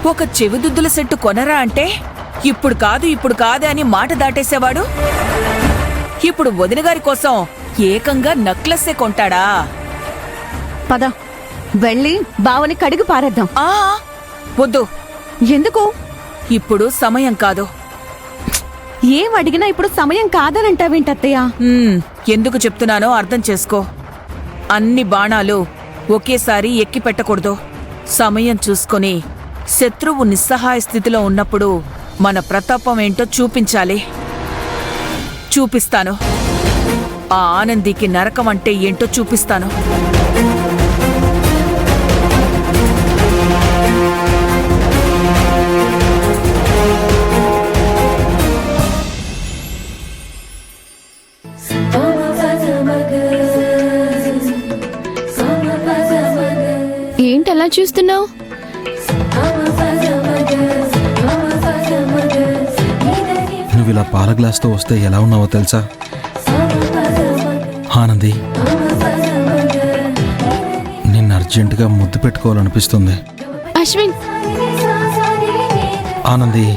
ఒక చెవిదుద్దుల సెట్టు కొనరా అంటే ఇప్పుడు కాదు అని మాట దాటేసేవాడు ఇప్పుడు వదినగారి కోసం ఏకంగా నక్లెస్సే కొంటాడా? పద వెళ్ళి బావని కడిగి పారేద్దాం. వద్దు. ఎందుకు? ఇప్పుడు సమయం కాదు. ఏం అడిగినా ఇప్పుడు సమయం కాదనంటావేంటత్తయ్య? ఎందుకు చెప్తున్నానో అర్థం చేసుకో. అన్ని బాణాలు ఒకేసారి ఎక్కి పెట్టకూడదు. సమయం చూసుకొని శత్రువు నిస్సహాయ స్థితిలో ఉన్నప్పుడు మన ప్రతాపం ఏంటో చూపించాలి. చూపిస్తాను. ఆ ఆనందికి నరకం అంటే ఏంటో చూపిస్తాను. ఏంటలా చూస్తున్నావు? నువ్వు ఇలా పాల గ్లాస్తో వస్తే ఎలా ఉన్నావో తెలుసా ఆనంది? నిన్ను అర్జెంటుగా ముద్దు పెట్టుకోవాలనిపిస్తుంది. అశ్విన్, ఆనంది,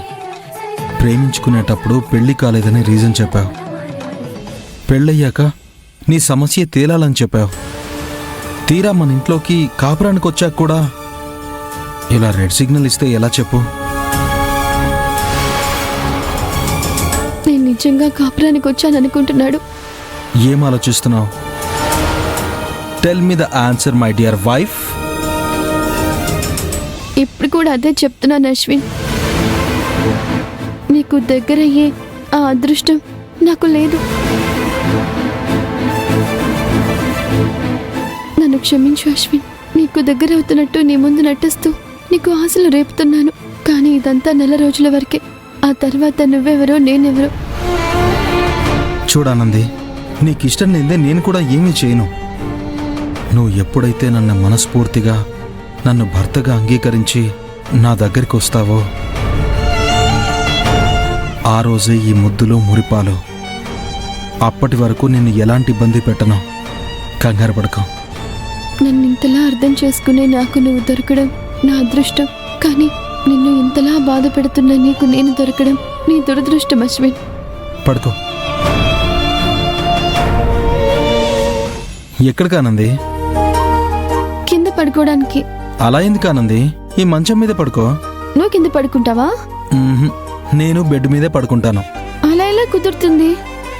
ప్రేమించుకునేటప్పుడు పెళ్లి కాలేదని రీజన్ చెప్పావు. పెళ్ళయ్యాక నీ సమస్య తేలాలని చెప్పావు. తీరా మన ఇంట్లోకి కాపురానికి వచ్చాక కూడా ఇలా రెడ్ సిగ్నల్ ఇస్తే ఎలా చెప్పు? నేను నిజంగా కాపురానికి వచ్చాననుకుంటున్నాడు. ఏం ఆలోచిస్తున్నావు? Tell me the answer my dear wife. ఇప్పుడు కూడా అదే చెప్తున్నాను అశ్విన్. నీకు దగ్గరయ్యే ఆ అదృష్టం నాకు లేదు. నన్ను క్షమించు అశ్విన్. నీకు దగ్గర అవుతున్నట్టు నీ ముందు నటిస్తూ నీకు ఆశలు రేపుతున్నాను. కానీ ఇదంతా నెల రోజుల వరకే. ఆ తర్వాత నువ్వెవరో నేనెవరో. చూడానంది, నీకిష్టం లేదే నేను కూడా ఏమీ చేయను. నువ్వు ఎప్పుడైతే నన్ను మనస్ఫూర్తిగా నన్ను భర్తగా అంగీకరించి నా దగ్గరికి వస్తావో ఆ రోజే ఈ ముద్దులు మురిపాలు. అప్పటి వరకు నిన్ను ఎలాంటి ఇబ్బంది పెట్టను. కంగారు పడకు. నన్ను ఇంతలా అర్థం చేసుకునే నాకు నువ్వు దొరకడం నా అదృష్టం. కానీ నిన్ను ఇంతలా బాధ పెడుతున్న నీకు నేను దొరకడం నీ దురదృష్టం అశ్విన్. పడుకో. ఎక్కడికానంది? కింద పడుకోవడానికి. అలా ఎందుకానంది? ఈ మంచం మీద పడుకో. నువ్వు కింద పడుకుంటావా? నేను బెడ్ మీదే పడుకుంటాను. అలా ఎలా కుదురుతుంది?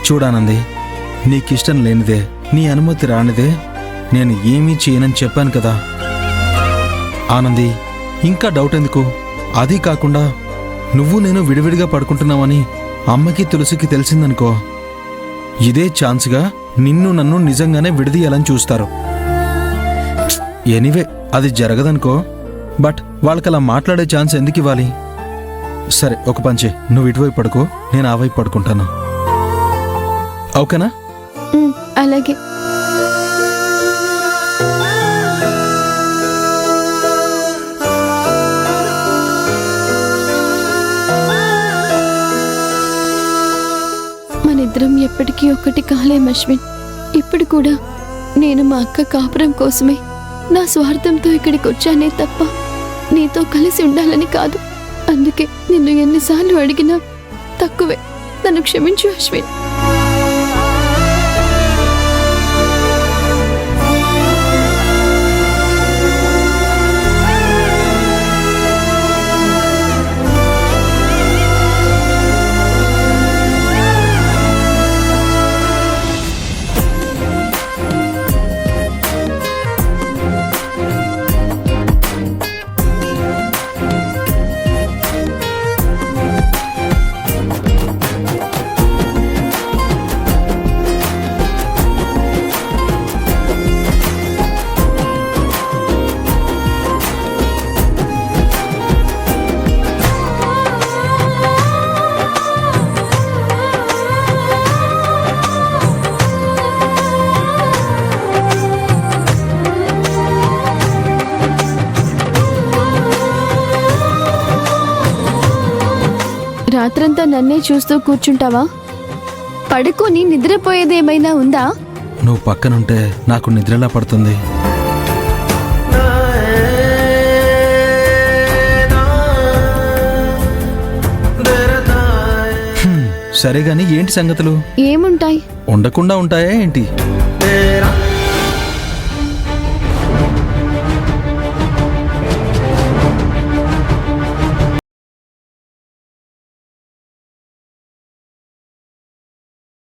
చూడానంది, నీకిష్టం లేనిదే, నీ అనుమతి రానిదే నేను ఏమీ చేయనని చెప్పాను కదా. ఆనంది, ఇంకా డౌట్ ఎందుకు? అది కాకుండా నువ్వు నేను విడివిడిగా పడుకుంటున్నావని అమ్మకి తులసికి తెలిసిందనుకో, ఇదే ఛాన్స్గా నిన్ను నన్ను నిజంగానే విడదీయాలని చూస్తారు. ఎనీవే అది జరగదనుకో, బట్ వాళ్ళకలా మాట్లాడే ఛాన్స్ ఎందుకు ఇవ్వాలి? సరే, ఒక పంచే, నువ్వు ఇటువైపు పడుకో, నేను ఆ వైపు పడుకుంటాను. ఓకేనా? అలాగే. మనిద్దరం ఎప్పటికీ ఒక్కటి కాలేం అశ్విన్. ఇప్పుడు కూడా నేను మా అక్క కాపురం కోసమే నా స్వార్థంతో ఇక్కడికి వచ్చానే తప్ప నీతో కలిసి ఉండాలని కాదు. అందుకే నిన్ను ఎన్నిసార్లు అడిగినా తక్కువే. నన్ను క్షమించు అశ్విన్. రాత్రంతా నన్నే చూస్తూ కూర్చుంటావా? పడుకొని నిద్రపోయేదేమైనా ఉందా? నువ్వు పక్కనుంటే నాకు నిద్రలా పడుతుంది. సరే గాని ఏంటి సంగతులు? ఏముంటాయి? ఉండకుండా ఉంటాయా ఏంటి?